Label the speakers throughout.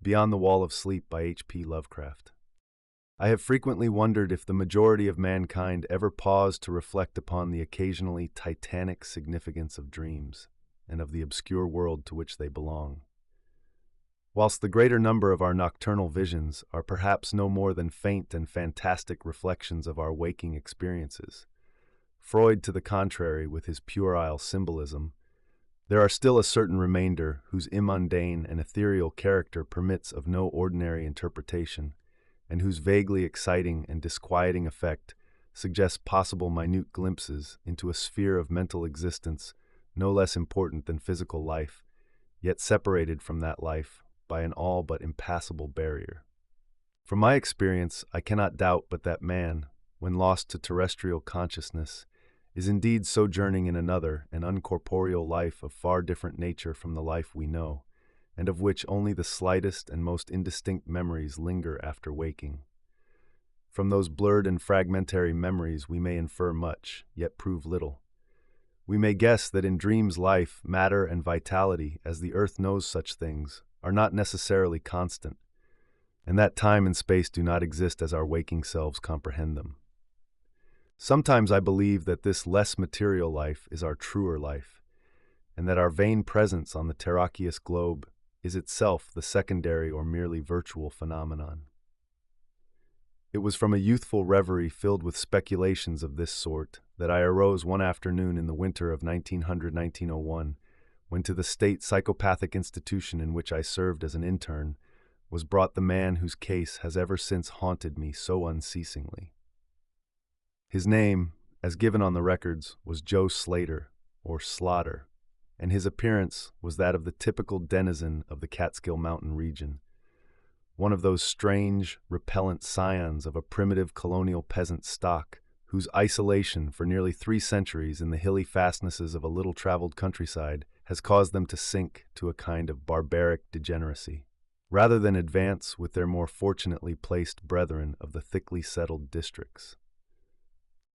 Speaker 1: Beyond the Wall of Sleep by H.P. Lovecraft. I have frequently wondered if the majority of mankind ever paused to reflect upon the occasionally titanic significance of dreams and of the obscure world to which they belong. Whilst the greater number of our nocturnal visions are perhaps no more than faint and fantastic reflections of our waking experiences, Freud, to the contrary, with his puerile symbolism, there are still a certain remainder whose immundane and ethereal character permits of no ordinary interpretation, and whose vaguely exciting and disquieting effect suggests possible minute glimpses into a sphere of mental existence no less important than physical life, yet separated from that life by an all but impassable barrier. From my experience, I cannot doubt but that man, when lost to terrestrial consciousness, is indeed sojourning in another, an uncorporeal life of far different nature from the life we know, and of which only the slightest and most indistinct memories linger after waking. From those blurred and fragmentary memories we may infer much, yet prove little. We may guess that in dreams life, matter, and vitality, as the earth knows such things, are not necessarily constant, and that time and space do not exist as our waking selves comprehend them. Sometimes I believe that this less material life is our truer life, and that our vain presence on the terraqueous globe is itself the secondary or merely virtual phenomenon. It was from a youthful reverie filled with speculations of this sort that I arose one afternoon in the winter of 1900-1901, when to the state psychopathic institution in which I served as an intern was brought the man whose case has ever since haunted me so unceasingly. His name, as given on the records, was Joe Slater, or Slaughter, and his appearance was that of the typical denizen of the Catskill Mountain region, one of those strange, repellent scions of a primitive colonial peasant stock whose isolation for nearly 3 centuries in the hilly fastnesses of a little-traveled countryside has caused them to sink to a kind of barbaric degeneracy, rather than advance with their more fortunately placed brethren of the thickly settled districts.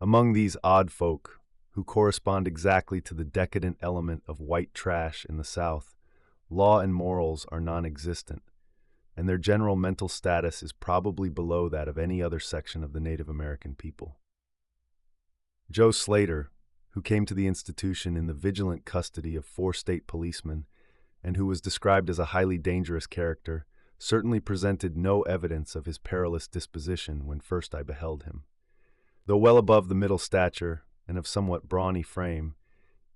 Speaker 1: Among these odd folk, who correspond exactly to the decadent element of white trash in the South, law and morals are non-existent, and their general mental status is probably below that of any other section of the Native American people. Joe Slater, who came to the institution in the vigilant custody of 4 state policemen, and who was described as a highly dangerous character, certainly presented no evidence of his perilous disposition when first I beheld him. Though well above the middle stature and of somewhat brawny frame,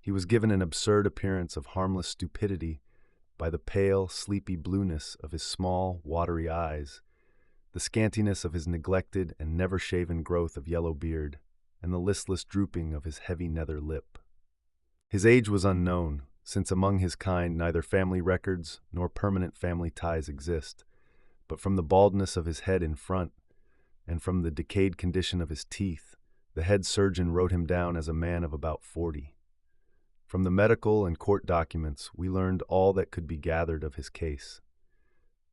Speaker 1: he was given an absurd appearance of harmless stupidity by the pale, sleepy blueness of his small, watery eyes, the scantiness of his neglected and never-shaven growth of yellow beard, and the listless drooping of his heavy nether lip. His age was unknown, since among his kind neither family records nor permanent family ties exist, but from the baldness of his head in front, and from the decayed condition of his teeth, the head surgeon wrote him down as a man of about 40. From the medical and court documents, we learned all that could be gathered of his case.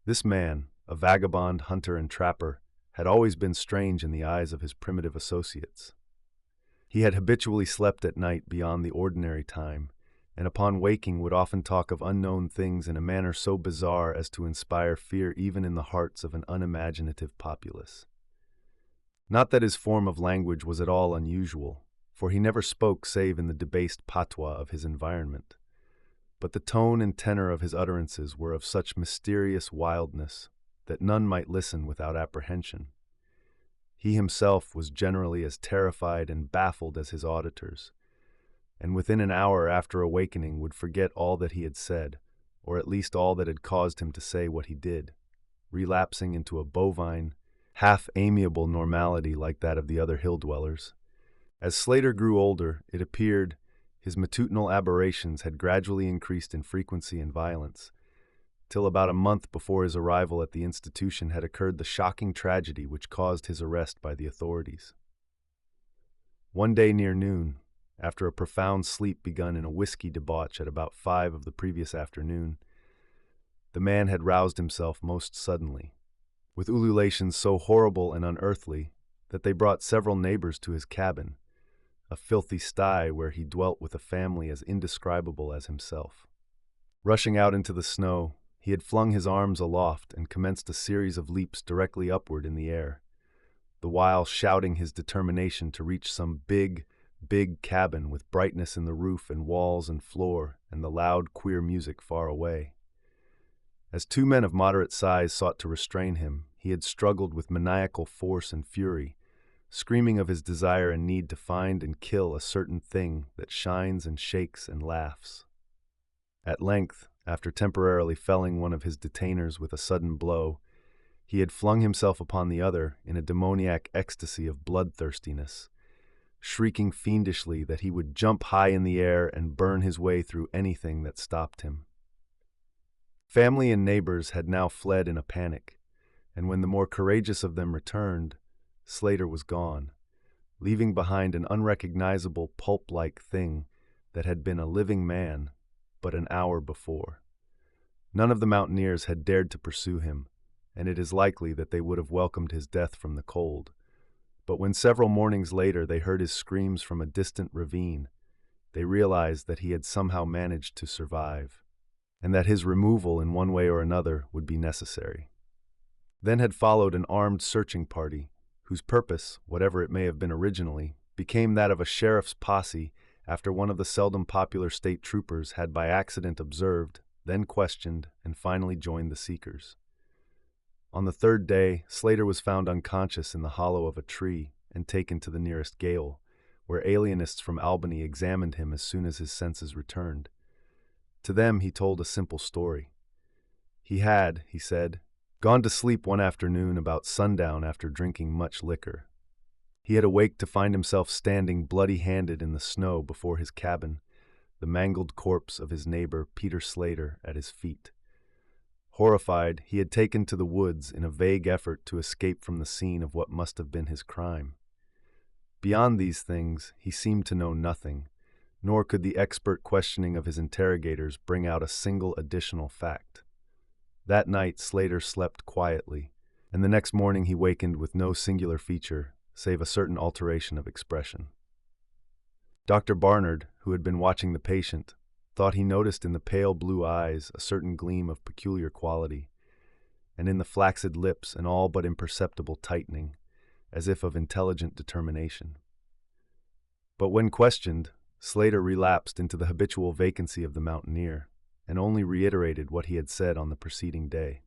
Speaker 1: This man, a vagabond hunter and trapper, had always been strange in the eyes of his primitive associates. He had habitually slept at night beyond the ordinary time, and upon waking would often talk of unknown things in a manner so bizarre as to inspire fear even in the hearts of an unimaginative populace. Not that his form of language was at all unusual, for he never spoke save in the debased patois of his environment, but the tone and tenor of his utterances were of such mysterious wildness that none might listen without apprehension. He himself was generally as terrified and baffled as his auditors, and within an hour after awakening would forget all that he had said, or at least all that had caused him to say what he did, relapsing into a bovine, half-amiable normality like that of the other hill-dwellers. As Slater grew older, it appeared his matutinal aberrations had gradually increased in frequency and violence, till about a month before his arrival at the institution had occurred the shocking tragedy which caused his arrest by the authorities. One day near noon, after a profound sleep begun in a whiskey debauch at about 5 of the previous afternoon, the man had roused himself most suddenly, with ululations so horrible and unearthly that they brought several neighbors to his cabin, a filthy sty where he dwelt with a family as indescribable as himself. Rushing out into the snow, he had flung his arms aloft and commenced a series of leaps directly upward in the air, the while shouting his determination to reach some big cabin with brightness in the roof and walls and floor and the loud, queer music far away. As two men of moderate size sought to restrain him, he had struggled with maniacal force and fury, screaming of his desire and need to find and kill a certain thing that shines and shakes and laughs. At length, after temporarily felling one of his detainers with a sudden blow, he had flung himself upon the other in a demoniac ecstasy of bloodthirstiness, shrieking fiendishly that he would jump high in the air and burn his way through anything that stopped him. Family and neighbors had now fled in a panic, and when the more courageous of them returned, Slater was gone, leaving behind an unrecognizable pulp-like thing that had been a living man but an hour before. None of the mountaineers had dared to pursue him, and it is likely that they would have welcomed his death from the cold. But when several mornings later they heard his screams from a distant ravine, they realized that he had somehow managed to survive, and that his removal in one way or another would be necessary. Then had followed an armed searching party, whose purpose, whatever it may have been originally, became that of a sheriff's posse after one of the seldom popular state troopers had by accident observed, then questioned, and finally joined the seekers. On the third day, Slater was found unconscious in the hollow of a tree and taken to the nearest gaol, where alienists from Albany examined him as soon as his senses returned. To them he told a simple story. He had, he said, gone to sleep one afternoon about sundown after drinking much liquor. He had awaked to find himself standing bloody-handed in the snow before his cabin, the mangled corpse of his neighbor Peter Slater at his feet. Horrified, he had taken to the woods in a vague effort to escape from the scene of what must have been his crime. Beyond these things, he seemed to know nothing, nor could the expert questioning of his interrogators bring out a single additional fact. That night Slater slept quietly, and the next morning he wakened with no singular feature, save a certain alteration of expression. Dr. Barnard, who had been watching the patient, thought he noticed in the pale blue eyes a certain gleam of peculiar quality, and in the flaccid lips an all but imperceptible tightening, as if of intelligent determination. But when questioned, Slater relapsed into the habitual vacancy of the mountaineer, and only reiterated what he had said on the preceding day.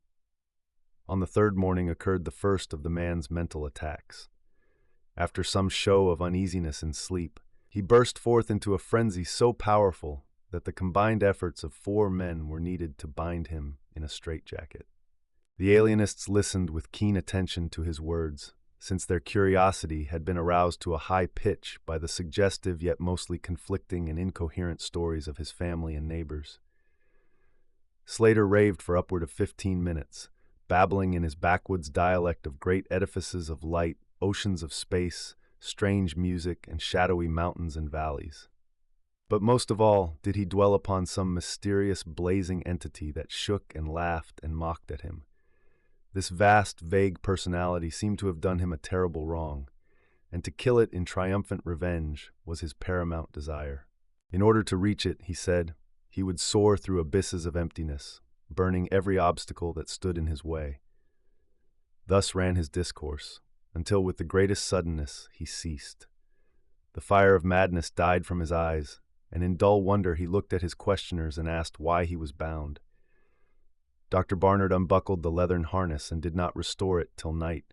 Speaker 1: On the third morning occurred the first of the man's mental attacks. After some show of uneasiness in sleep, he burst forth into a frenzy so powerful that the combined efforts of 4 men were needed to bind him in a straitjacket. The alienists listened with keen attention to his words, since their curiosity had been aroused to a high pitch by the suggestive yet mostly conflicting and incoherent stories of his family and neighbors. Slater raved for upward of 15 minutes, babbling in his backwoods dialect of great edifices of light, oceans of space, strange music, and shadowy mountains and valleys. But most of all did he dwell upon some mysterious blazing entity that shook and laughed and mocked at him. This vast, vague personality seemed to have done him a terrible wrong, and to kill it in triumphant revenge was his paramount desire. In order to reach it, he said, he would soar through abysses of emptiness, burning every obstacle that stood in his way. Thus ran his discourse, until with the greatest suddenness he ceased. The fire of madness died from his eyes, and in dull wonder he looked at his questioners and asked why he was bound. Dr. Barnard unbuckled the leathern harness and did not restore it till night,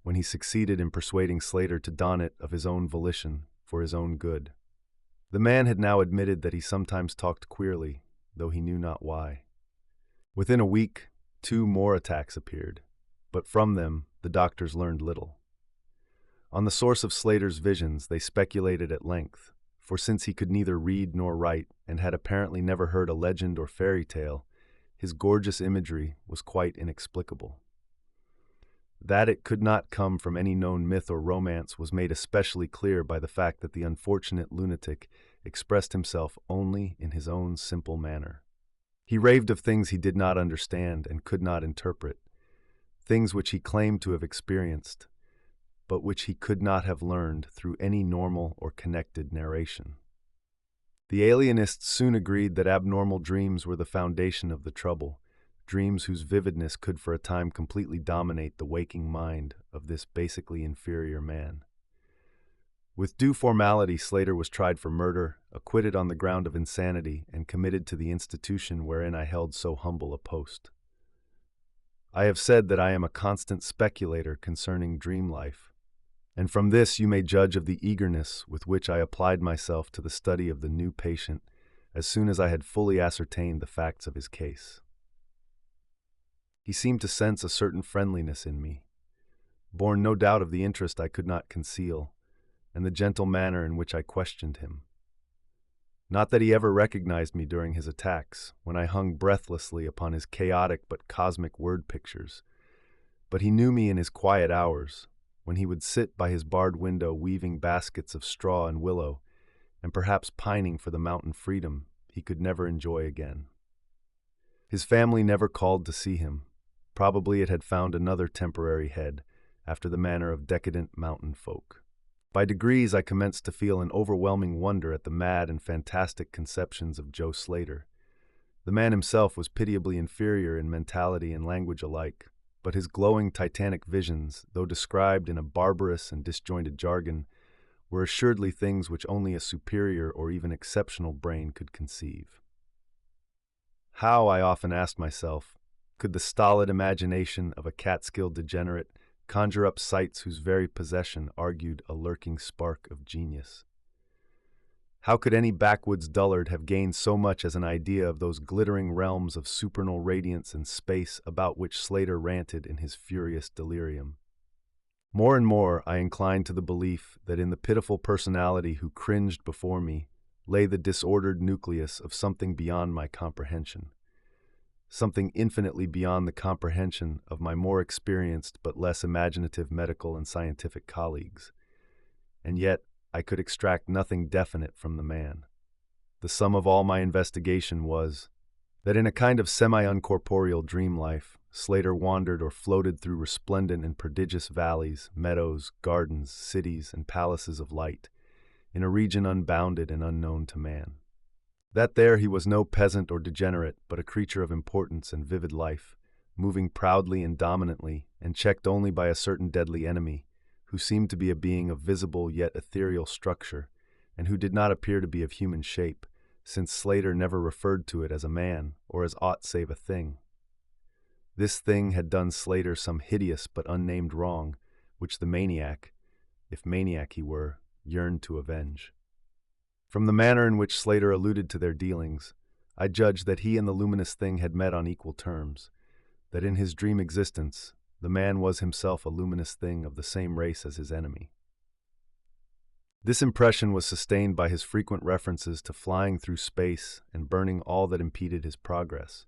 Speaker 1: when he succeeded in persuading Slater to don it of his own volition for his own good. The man had now admitted that he sometimes talked queerly, though he knew not why. Within a week, 2 more attacks appeared, but from them the doctors learned little. On the source of Slater's visions they speculated at length, for since he could neither read nor write and had apparently never heard a legend or fairy tale, his gorgeous imagery was quite inexplicable. That it could not come from any known myth or romance was made especially clear by the fact that the unfortunate lunatic expressed himself only in his own simple manner. He raved of things he did not understand and could not interpret, things which he claimed to have experienced, but which he could not have learned through any normal or connected narration. The alienists soon agreed that abnormal dreams were the foundation of the trouble, dreams whose vividness could for a time completely dominate the waking mind of this basically inferior man. With due formality, Slater was tried for murder, acquitted on the ground of insanity, and committed to the institution wherein I held so humble a post. I have said that I am a constant speculator concerning dream life, and from this you may judge of the eagerness with which I applied myself to the study of the new patient as soon as I had fully ascertained the facts of his case. He seemed to sense a certain friendliness in me, born no doubt of the interest I could not conceal, and the gentle manner in which I questioned him. Not that he ever recognized me during his attacks, when I hung breathlessly upon his chaotic but cosmic word pictures, but he knew me in his quiet hours, when he would sit by his barred window weaving baskets of straw and willow, and perhaps pining for the mountain freedom he could never enjoy again. His family never called to see him. Probably it had found another temporary head, after the manner of decadent mountain folk. By degrees I commenced to feel an overwhelming wonder at the mad and fantastic conceptions of Joe Slater. The man himself was pitiably inferior in mentality and language alike, but his glowing titanic visions, though described in a barbarous and disjointed jargon, were assuredly things which only a superior or even exceptional brain could conceive. How, I often asked myself, could the stolid imagination of a Catskill degenerate conjure up sights whose very possession argued a lurking spark of genius? How could any backwoods dullard have gained so much as an idea of those glittering realms of supernal radiance and space about which Slater ranted in his furious delirium? More and more I inclined to the belief that in the pitiful personality who cringed before me lay the disordered nucleus of something beyond my comprehension, something infinitely beyond the comprehension of my more experienced but less imaginative medical and scientific colleagues. And yet I could extract nothing definite from the man. The sum of all my investigation was that in a kind of semi-uncorporeal dream life, Slater wandered or floated through resplendent and prodigious valleys, meadows, gardens, cities, and palaces of light, in a region unbounded and unknown to man. That there he was no peasant or degenerate, but a creature of importance and vivid life, moving proudly and dominantly, and checked only by a certain deadly enemy, who seemed to be a being of visible yet ethereal structure, and who did not appear to be of human shape, since Slater never referred to it as a man or as aught save a thing. This thing had done Slater some hideous but unnamed wrong, which the maniac, if maniac he were, yearned to avenge. From the manner in which Slater alluded to their dealings, I judged that he and the luminous thing had met on equal terms, that in his dream existence, the man was himself a luminous thing of the same race as his enemy. This impression was sustained by his frequent references to flying through space and burning all that impeded his progress.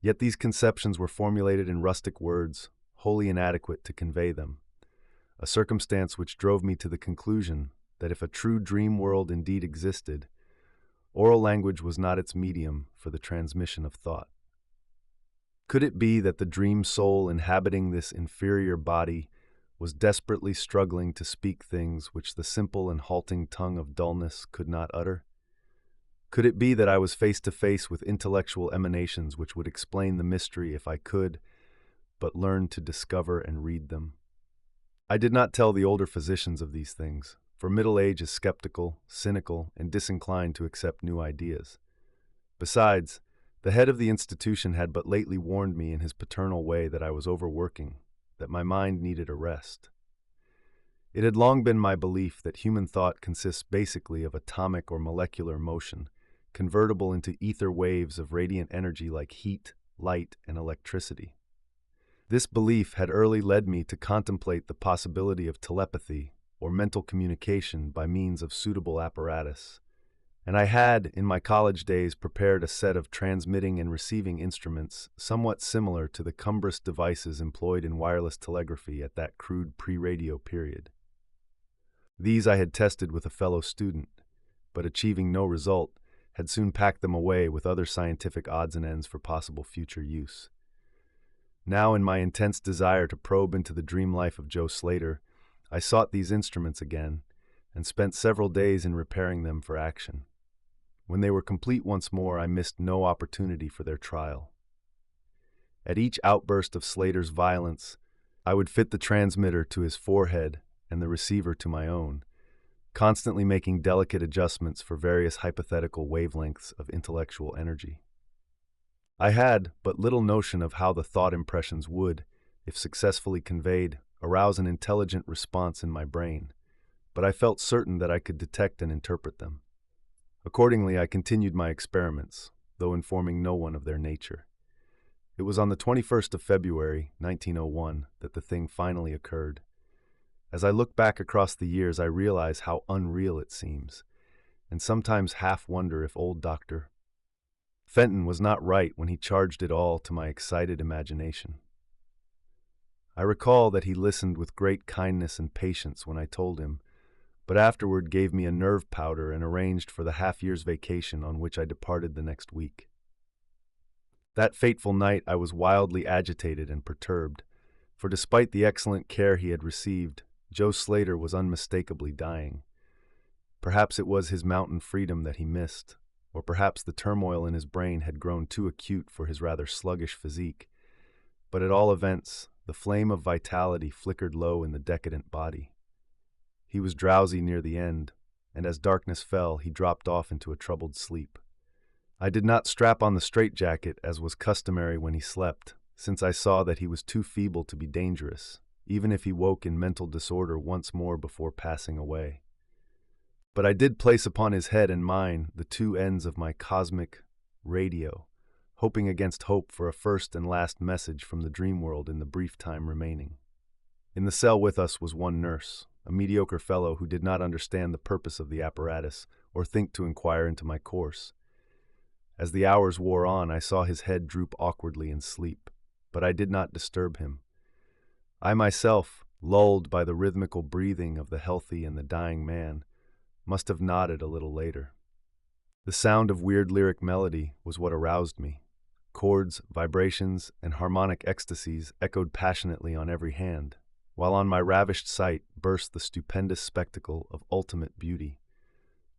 Speaker 1: Yet these conceptions were formulated in rustic words, wholly inadequate to convey them, a circumstance which drove me to the conclusion that if a true dream world indeed existed, oral language was not its medium for the transmission of thought. Could it be that the dream soul inhabiting this inferior body was desperately struggling to speak things which the simple and halting tongue of dullness could not utter? Could it be that I was face to face with intellectual emanations which would explain the mystery if I could but learn to discover and read them? I did not tell the older physicians of these things, for middle age is skeptical, cynical, and disinclined to accept new ideas. Besides, the head of the institution had but lately warned me in his paternal way that I was overworking, that my mind needed a rest. It had long been my belief that human thought consists basically of atomic or molecular motion, convertible into ether waves of radiant energy like heat, light, and electricity. This belief had early led me to contemplate the possibility of telepathy or mental communication by means of suitable apparatus, and I had, in my college days, prepared a set of transmitting and receiving instruments somewhat similar to the cumbrous devices employed in wireless telegraphy at that crude pre-radio period. These I had tested with a fellow student, but achieving no result, had soon packed them away with other scientific odds and ends for possible future use. Now, in my intense desire to probe into the dream life of Joe Slater, I sought these instruments again, and spent several days in repairing them for action. When they were complete once more, I missed no opportunity for their trial. At each outburst of Slater's violence, I would fit the transmitter to his forehead and the receiver to my own, constantly making delicate adjustments for various hypothetical wavelengths of intellectual energy. I had but little notion of how the thought impressions would, if successfully conveyed, arouse an intelligent response in my brain, but I felt certain that I could detect and interpret them. Accordingly, I continued my experiments, though informing no one of their nature. It was on the 21st of February, 1901, that the thing finally occurred. As I look back across the years, I realize how unreal it seems, and sometimes half wonder if old Dr. Fenton was not right when he charged it all to my excited imagination. I recall that he listened with great kindness and patience when I told him, but afterward gave me a nerve powder and arranged for the half-year's vacation on which I departed the next week. That fateful night I was wildly agitated and perturbed, for despite the excellent care he had received, Joe Slater was unmistakably dying. Perhaps it was his mountain freedom that he missed, or perhaps the turmoil in his brain had grown too acute for his rather sluggish physique, but at all events, the flame of vitality flickered low in the decadent body. He was drowsy near the end, and as darkness fell, he dropped off into a troubled sleep. I did not strap on the straitjacket as was customary when he slept, since I saw that he was too feeble to be dangerous, even if he woke in mental disorder once more before passing away. But I did place upon his head and mine the two ends of my cosmic radio, hoping against hope for a first and last message from the dream world in the brief time remaining. In the cell with us was one nurse, a mediocre fellow who did not understand the purpose of the apparatus or think to inquire into my course. As the hours wore on, I saw his head droop awkwardly in sleep, but I did not disturb him. I myself, lulled by the rhythmical breathing of the healthy and the dying man, must have nodded a little later. The sound of weird lyric melody was what aroused me. Chords, vibrations, and harmonic ecstasies echoed passionately on every hand, while on my ravished sight burst the stupendous spectacle of ultimate beauty.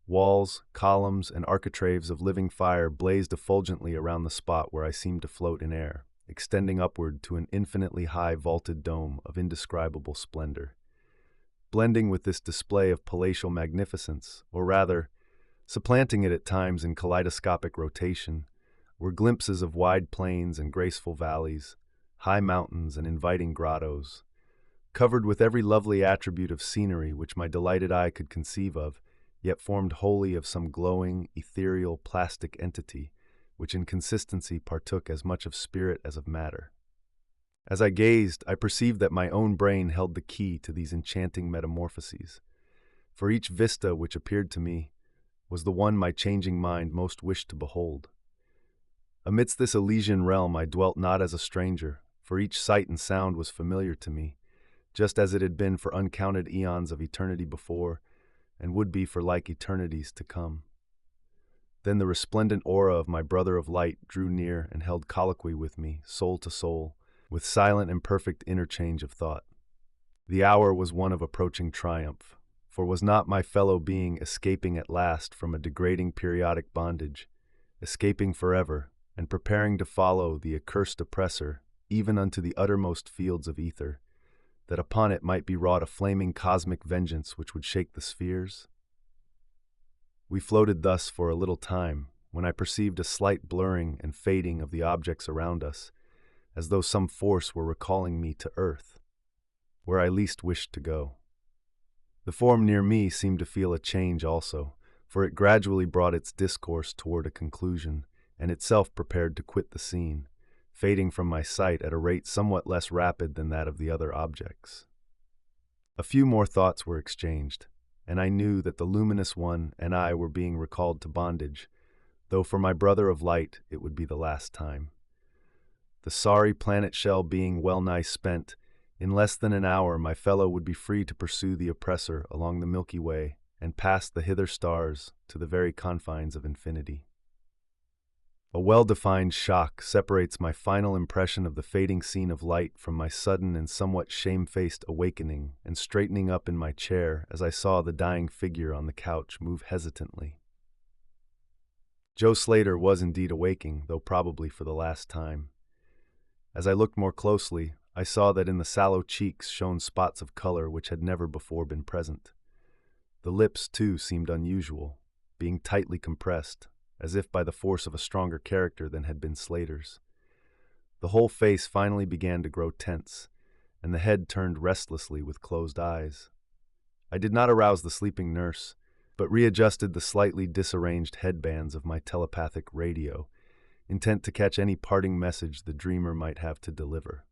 Speaker 1: Walls, columns, and architraves of living fire blazed effulgently around the spot where I seemed to float in air, extending upward to an infinitely high vaulted dome of indescribable splendor. Blending with this display of palatial magnificence, or rather, supplanting it at times in kaleidoscopic rotation, were glimpses of wide plains and graceful valleys, high mountains and inviting grottos, covered with every lovely attribute of scenery which my delighted eye could conceive of, yet formed wholly of some glowing, ethereal, plastic entity, which in consistency partook as much of spirit as of matter. As I gazed, I perceived that my own brain held the key to these enchanting metamorphoses, for each vista which appeared to me was the one my changing mind most wished to behold. Amidst this Elysian realm I dwelt not as a stranger, for each sight and sound was familiar to me, just as it had been for uncounted eons of eternity before, and would be for like eternities to come. Then the resplendent aura of my brother of light drew near and held colloquy with me, soul to soul, with silent and perfect interchange of thought. The hour was one of approaching triumph, for was not my fellow being escaping at last from a degrading periodic bondage, escaping forever, and preparing to follow the accursed oppressor even unto the uttermost fields of ether, that upon it might be wrought a flaming cosmic vengeance which would shake the spheres? We floated thus for a little time, when I perceived a slight blurring and fading of the objects around us, as though some force were recalling me to earth, where I least wished to go. The form near me seemed to feel a change also, for it gradually brought its discourse toward a conclusion, and itself prepared to quit the scene, fading from my sight at a rate somewhat less rapid than that of the other objects. A few more thoughts were exchanged, and I knew that the luminous one and I were being recalled to bondage, though for my brother of light it would be the last time. The sorry planet shell being well nigh spent, in less than an hour my fellow would be free to pursue the oppressor along the Milky Way and past the hither stars to the very confines of infinity. A well-defined shock separates my final impression of the fading scene of light from my sudden and somewhat shamefaced awakening and straightening up in my chair as I saw the dying figure on the couch move hesitantly. Joe Slater was indeed awaking, though probably for the last time. As I looked more closely, I saw that in the sallow cheeks shone spots of color which had never before been present. The lips, too, seemed unusual, being tightly compressed, as if by the force of a stronger character than had been Slater's. The whole face finally began to grow tense, and the head turned restlessly with closed eyes. I did not arouse the sleeping nurse, but readjusted the slightly disarranged headbands of my telepathic radio, intent to catch any parting message the dreamer might have to deliver.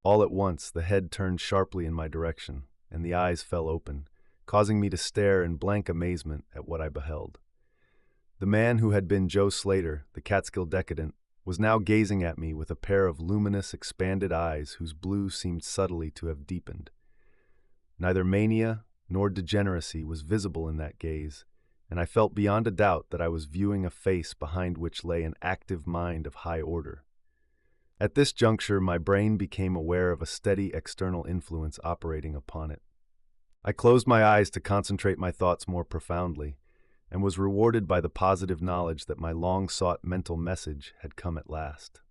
Speaker 1: All at once, the head turned sharply in my direction, and the eyes fell open, causing me to stare in blank amazement at what I beheld. The man who had been Joe Slater, the Catskill decadent, was now gazing at me with a pair of luminous, expanded eyes whose blue seemed subtly to have deepened. Neither mania nor degeneracy was visible in that gaze, and I felt beyond a doubt that I was viewing a face behind which lay an active mind of high order. At this juncture, my brain became aware of a steady external influence operating upon it. I closed my eyes to concentrate my thoughts more profoundly, and was rewarded by the positive knowledge that my long-sought mental message had come at last.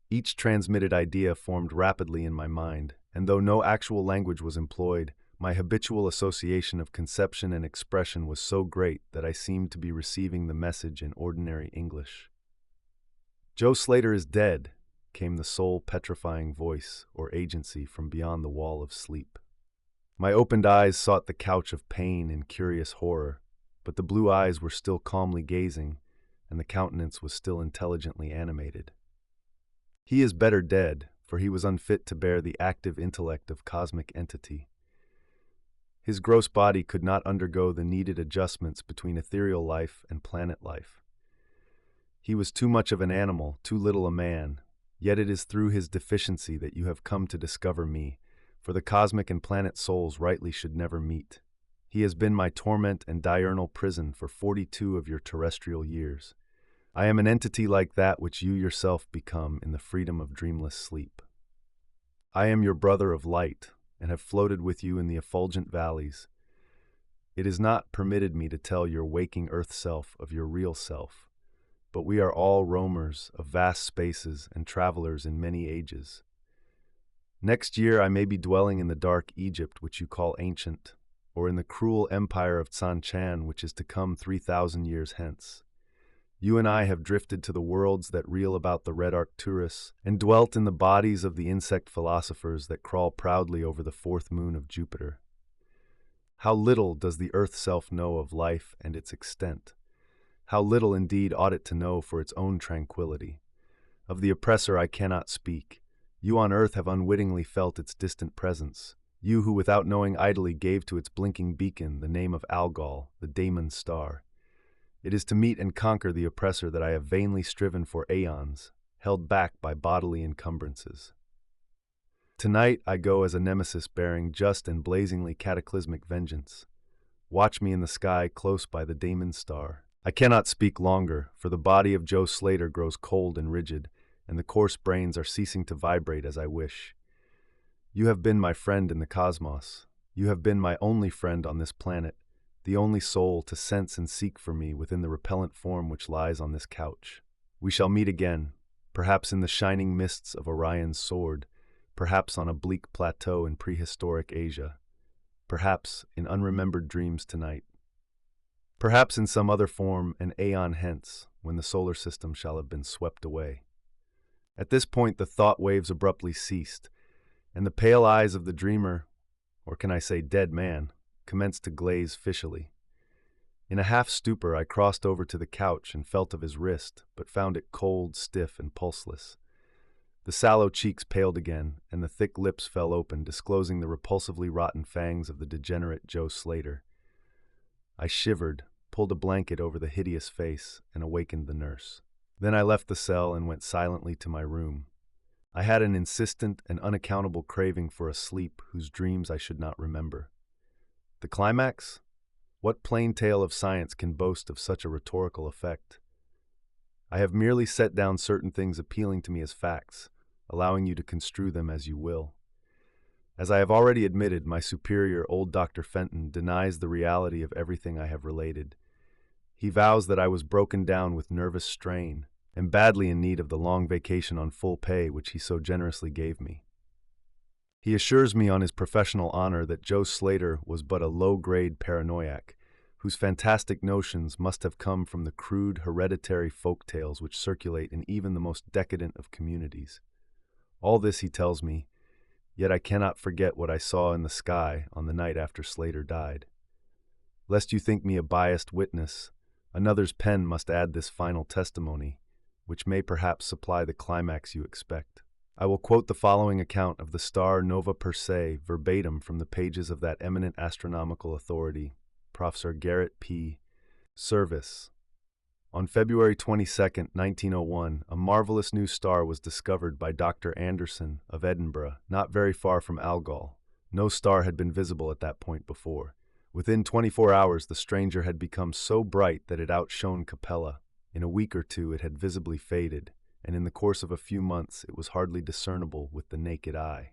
Speaker 1: Each transmitted idea formed rapidly in my mind, and though no actual language was employed, my habitual association of conception and expression was so great that I seemed to be receiving the message in ordinary English. "Joe Slater is dead," came the soul-petrifying voice or agency from beyond the wall of sleep. My opened eyes sought the couch of pain in curious horror, but the blue eyes were still calmly gazing, and the countenance was still intelligently animated. "He is better dead, for he was unfit to bear the active intellect of cosmic entity. His gross body could not undergo the needed adjustments between ethereal life and planet life. He was too much of an animal, too little a man, yet it is through his deficiency that you have come to discover me, for the cosmic and planet souls rightly should never meet. He has been my torment and diurnal prison for 42 of your terrestrial years. I am an entity like that which you yourself become in the freedom of dreamless sleep. I am your brother of light, and have floated with you in the effulgent valleys. It is not permitted me to tell your waking earth self of your real self, but we are all roamers of vast spaces and travelers in many ages. Next year I may be dwelling in the dark Egypt which you call ancient, or in the cruel empire of Tsan Chan which is to come 3,000 years hence. You and I have drifted to the worlds that reel about the red Arcturus, and dwelt in the bodies of the insect philosophers that crawl proudly over the fourth moon of Jupiter. How little does the earth self know of life and its extent! How little indeed ought it to know for its own tranquility! Of the oppressor I cannot speak. You on earth have unwittingly felt its distant presence, you who without knowing idly gave to its blinking beacon the name of Algol, the daemon star. It is to meet and conquer the oppressor that I have vainly striven for aeons, held back by bodily encumbrances. Tonight I go as a nemesis bearing just and blazingly cataclysmic vengeance. Watch me in the sky close by the daemon star. I cannot speak longer, for the body of Joe Slater grows cold and rigid, and the coarse brains are ceasing to vibrate as I wish. You have been my friend in the cosmos. You have been my only friend on this planet, the only soul to sense and seek for me within the repellent form which lies on this couch. We shall meet again, perhaps in the shining mists of Orion's sword, perhaps on a bleak plateau in prehistoric Asia, perhaps in unremembered dreams tonight, perhaps in some other form an aeon hence, when the solar system shall have been swept away. At this point the thought waves abruptly ceased, and the pale eyes of the dreamer, or can I say dead man, commenced to glaze fishily. In a half-stupor I crossed over to the couch and felt of his wrist, but found it cold, stiff, and pulseless. The sallow cheeks paled again, and the thick lips fell open, disclosing the repulsively rotten fangs of the degenerate Joe Slater. I shivered, pulled a blanket over the hideous face, and awakened the nurse. Then I left the cell and went silently to my room. I had an insistent and unaccountable craving for a sleep whose dreams I should not remember. The climax? What plain tale of science can boast of such a rhetorical effect? I have merely set down certain things appealing to me as facts, allowing you to construe them as you will. As I have already admitted, my superior, old Dr. Fenton, denies the reality of everything I have related. He vows that I was broken down with nervous strain, and badly in need of the long vacation on full pay which he so generously gave me. He assures me on his professional honor that Joe Slater was but a low-grade paranoiac, whose fantastic notions must have come from the crude hereditary folk tales which circulate in even the most decadent of communities. All this he tells me, yet I cannot forget what I saw in the sky on the night after Slater died. Lest you think me a biased witness, another's pen must add this final testimony, which may perhaps supply the climax you expect. I will quote the following account of the star Nova Persei verbatim from the pages of that eminent astronomical authority, Professor Garrett P. Service. On February 22, 1901, a marvelous new star was discovered by Dr. Anderson of Edinburgh, not very far from Algol. No star had been visible at that point before. Within 24 hours, the stranger had become so bright that it outshone Capella. In a week or two, it had visibly faded, and in the course of a few months, it was hardly discernible with the naked eye.